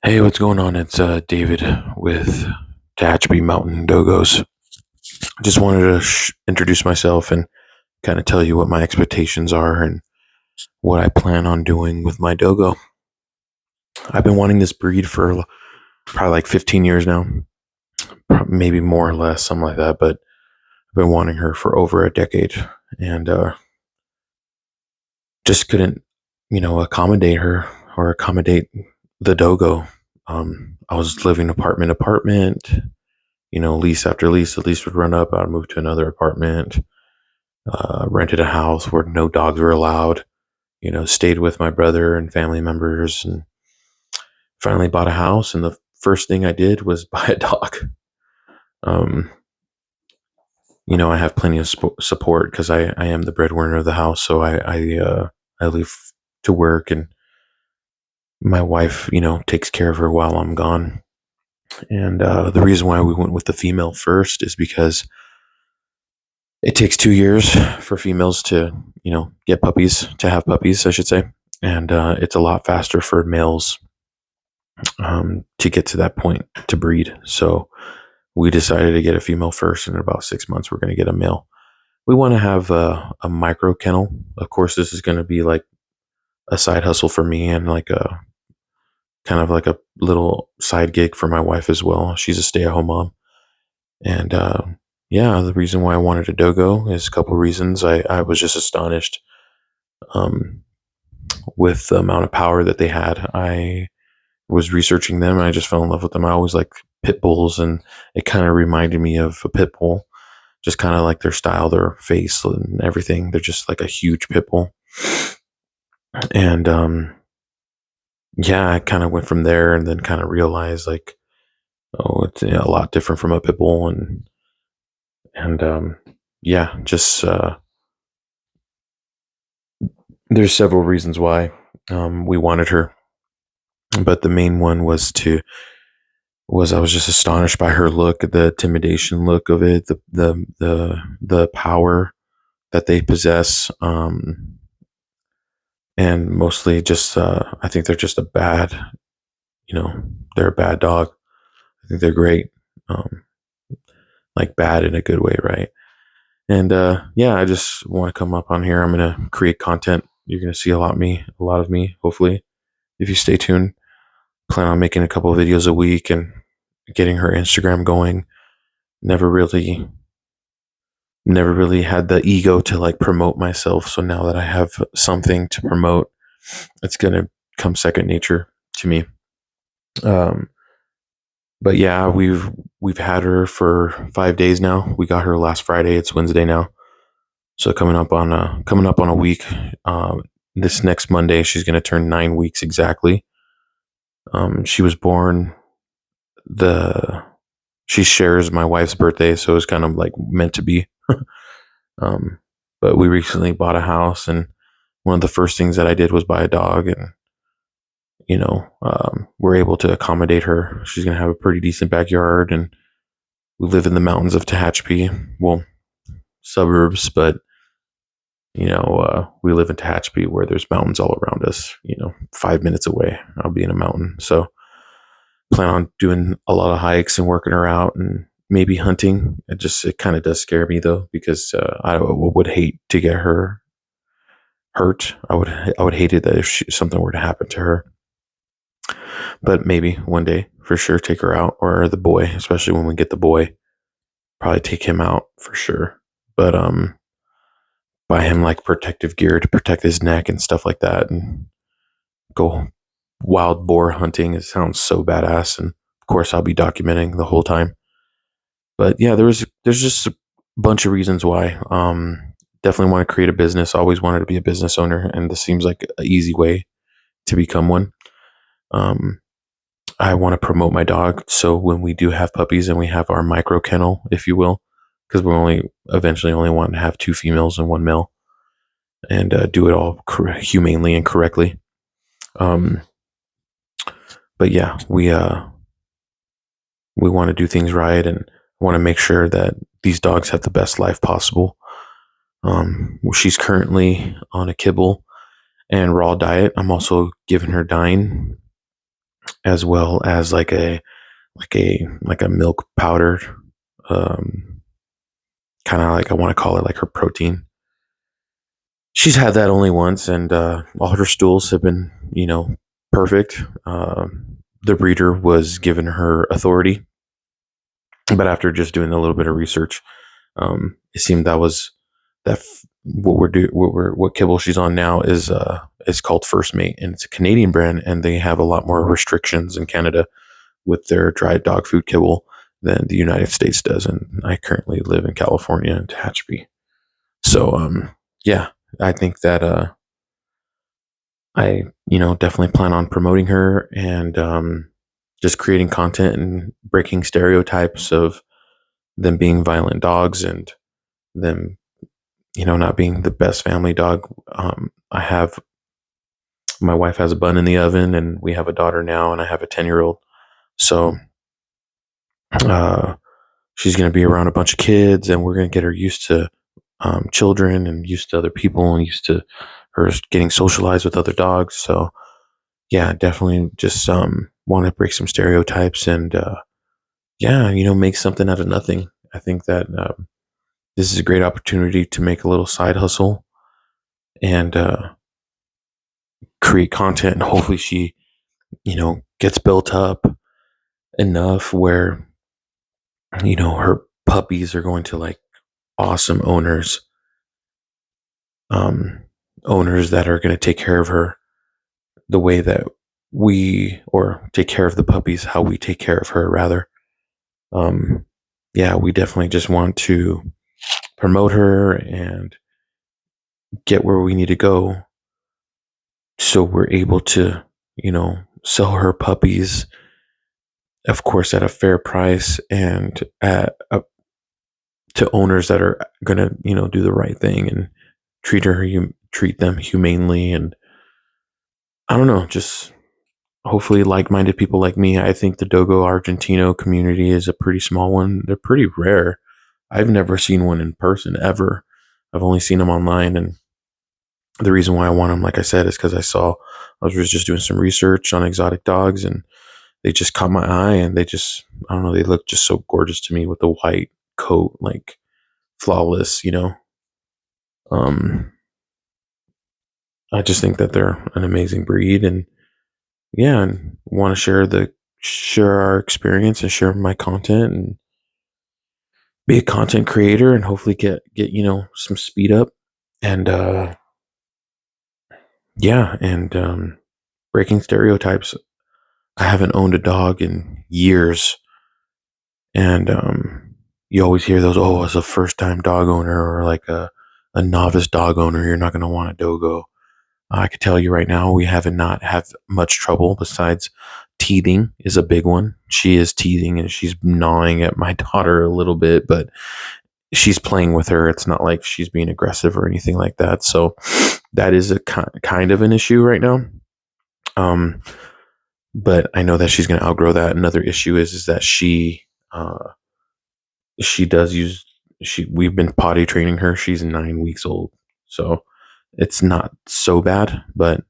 Hey, what's going on? It's David with Tehachapi Mountain Dogos. I just wanted to introduce myself and kind of tell you what my expectations are and what I plan on doing with my dogo. I've been wanting this breed for probably like 15 years now, maybe more or less, something like that. But I've been wanting her for over a decade and just couldn't, accommodate her or accommodate the dogo. I was living apartment to apartment, lease after lease. The lease would run up. I'd move to another apartment, rented a house where no dogs were allowed, stayed with my brother and family members, and finally bought a house. And the first thing I did was buy a dog. Um, I have plenty of support because I am the breadwinner of the house. So I leave to work, and my wife, takes care of her while I'm gone. And the reason why we went with the female first is because it takes 2 years for females to, get puppies, to have puppies, I should say. And it's a lot faster for males to get to that point to breed. So we decided to get a female first. And in about 6 months, we're going to get a male. We want to have a micro kennel. Of course, this is going to be like a side hustle for me and like a kind of like a little side gig for my wife as well. She's a stay at home mom. And yeah, the reason why I wanted a dogo is a couple reasons. I was just astonished um, with the amount of power that they had. I was researching them and I just fell in love with them. I always like pit bulls, and it kind of reminded me of a pit bull, just kind of like their style, their face, and everything. They're just like a huge pit bull. And yeah, I kind of went from there and then kind of realized like, oh, it's a lot different from a pit bull. And yeah, just there's several reasons why we wanted her, but the main one was I was just astonished by her look, the intimidation look of it, the power that they possess, and mostly just I think they're just a bad, you know, they're a bad dog. I think they're great, um, like bad in a good way, right? And yeah, I just want to come up on here. I'm gonna create content. You're gonna see a lot of me, hopefully, if you stay tuned. Plan on making a couple of videos a week and getting her Instagram going. Never really never really had the ego to like promote myself. So now that I have something to promote, it's gonna come second nature to me. Um, but yeah, we've had her for 5 days now. We got her last Friday. It's Wednesday now, so coming up on a week. This next Monday, she's gonna turn 9 weeks exactly. She was born the she shares my wife's birthday, so it's kind of like meant to be. um, but we recently bought a house, and one of the first things that I did was buy a dog, and we're able to accommodate her. She's gonna have a pretty decent backyard, and we live in the mountains of Tehachapi, well, suburbs, but we live in Tehachapi where there's mountains all around us. 5 minutes away, I'll be in a mountain, so plan on doing a lot of hikes and working her out and maybe hunting. It kind of does scare me though, because I would hate to get her hurt. I would hate it that if something were to happen to her. But maybe one day for sure take her out, or the boy, especially when we get the boy, probably take him out for sure. But buy him like protective gear to protect his neck and stuff like that, and go wild boar hunting. It sounds so badass, and of course I'll be documenting the whole time. But yeah, there's just a bunch of reasons why. Definitely want to create a business. Always wanted to be a business owner, and this seems like an easy way to become one. Um, I want to promote my dog, so when we do have puppies and we have our micro kennel, if you will, because we eventually only want to have two females and one male, and do it all humanely and correctly. Um, but yeah, we want to do things right, and want to make sure that these dogs have the best life possible. She's currently on a kibble and raw diet. I'm also giving her Dine. as well as like a milk powder, um, kind of like, I want to call it like her protein. She's had that only once, and all her stools have been, perfect. The breeder was given her authority, but after just doing a little bit of research, it seemed what kibble she's on now is called First Mate, and it's a Canadian brand, and they have a lot more restrictions in Canada with their dried dog food kibble than the United States does. And I currently live in California in Tehachapi. So yeah, I think that I definitely plan on promoting her, and just creating content and breaking stereotypes of them being violent dogs, and them not being the best family dog. I have My wife has a bun in the oven, and we have a daughter now, and I have a 10-year-old. So uh, she's going to be around a bunch of kids, and we're going to get her used to children, and used to other people, and used to her getting socialized with other dogs. So yeah, definitely just want to break some stereotypes, and yeah, make something out of nothing. I think that this is a great opportunity to make a little side hustle, and create content, and hopefully she gets built up enough where her puppies are going to like awesome owners, um owners that are going to take care of her the way that or take care of the puppies how we take care of her, rather. um yeah, we definitely just want to promote her and get where we need to go, so we're able to sell her puppies, of course, at a fair price, and to owners that are gonna do the right thing, and treat them humanely. And I don't know, just hopefully like-minded people like me. I think the Dogo Argentino community is a pretty small one. They're pretty rare. I've never seen one in person ever. I've only seen them online, and the reason why I want them, like I said, is because I was just doing some research on exotic dogs, and they just caught my eye, and I don't know, they look just so gorgeous to me with the white coat, like flawless. Um, I just think that they're an amazing breed, and yeah, and want to share our experience, and share my content, and be a content creator, and hopefully get some speed up, and yeah, and breaking stereotypes. I haven't owned a dog in years, and you always hear those, oh, as a first time dog owner, or like a novice dog owner, you're not going to want a dogo. I could tell you right now, we haven't not have much trouble. Besides, teething is a big one. She is teething, and she's gnawing at my daughter a little bit, but she's playing with her. It's not like she's being aggressive or anything like that. So that is a kind of an issue right now. Um, but I know that she's going to outgrow that. Another issue is that she does use we've been potty training her. She's 9 weeks old, so it's not so bad. But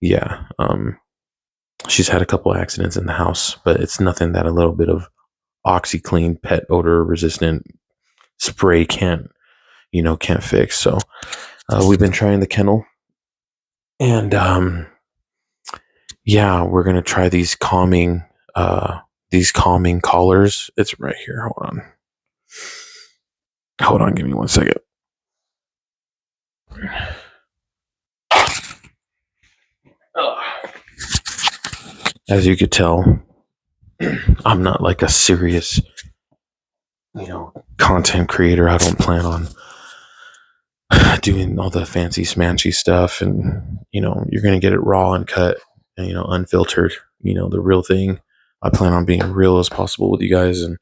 yeah, she's had a couple accidents in the house, but it's nothing that a little bit of OxyClean pet odor resistant spray can't fix. So we've been trying the kennel, and yeah, we're gonna try these calming collars. It's right here. Hold on, give me 1 second. As you could tell, I'm not like a serious content creator. I don't plan on doing all the fancy smanchy stuff, and you're gonna get it raw and cut, and unfiltered, the real thing. I plan on being real as possible with you guys, and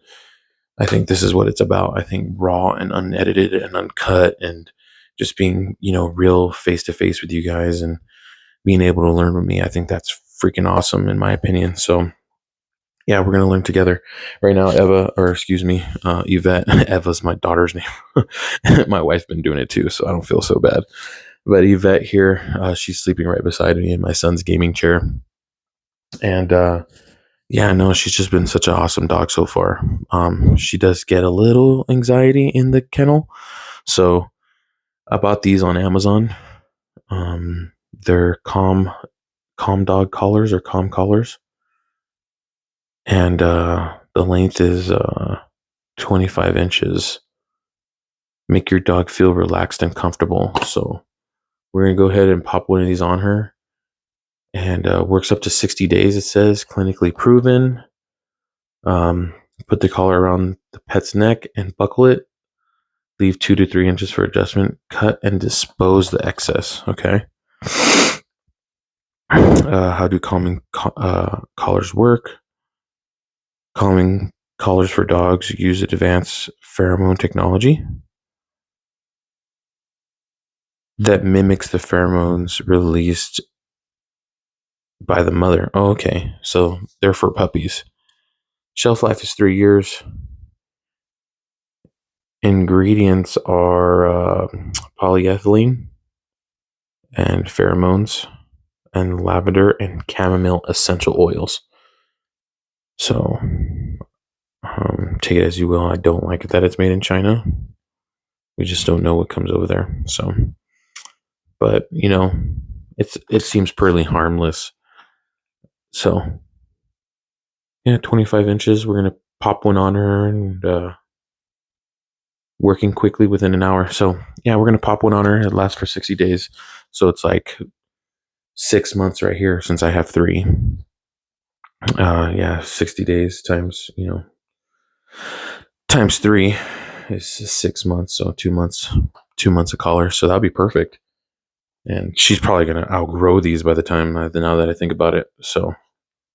I think this is what it's about. I think raw and unedited and uncut, and just being real face to face with you guys, and being able to learn with me. I think that's freaking awesome, in my opinion. So yeah, we're gonna learn together. Right now, Yvette. Eva's my daughter's name. My wife's been doing it too, so I don't feel so bad. But Yvette here, she's sleeping right beside me in my son's gaming chair, And yeah, no, she's just been such an awesome dog so far. She does get a little anxiety in the kennel, so I bought these on Amazon. They're calm dog collars or calm collars, and the length is 25 inches. Make your dog feel relaxed and comfortable. So we're gonna go ahead and pop one of these on her, and works up to 60 days. It says clinically proven. Um, Put the collar around the pet's neck and buckle it. Leave 2 to 3 inches for adjustment. Cut and dispose the excess. Okay. How do calming collars work? Calming collars for dogs use advanced pheromone technology that mimics the pheromones released by the mother. Oh, okay. So they're for puppies. Shelf life is 3 years. Ingredients are polyethylene and pheromones and lavender and chamomile essential oils. So take it as you will. I don't like it that it's made in China. We just don't know what comes over there. So, but it seems pretty harmless. So yeah, 25 inches. We're gonna pop one on her and working quickly within an hour. So yeah, we're gonna pop one on her. It lasts for 60 days. So it's like 6 months right here since I have three. Yeah, 60 days times times three is 6 months. So 2 months, 2 months of collar. So that'll be perfect. And she's probably gonna outgrow these by the time now that I think about it. So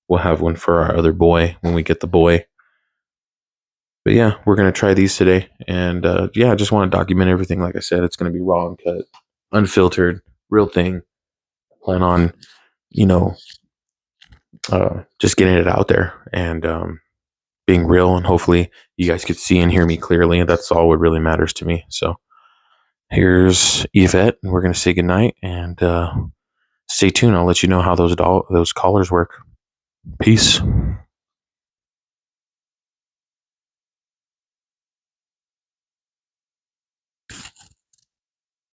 we'll have one for our other boy when we get the boy. But yeah, we're gonna try these today, and yeah, I just want to document everything. Like I said, it's gonna be raw and cut, unfiltered, real thing. Plan on, you know, just getting it out there and being real, and hopefully you guys could see and hear me clearly. And that's all what really matters to me. So here's Yvette, and we're gonna say goodnight and stay tuned. I'll let you know how those collars work. Peace.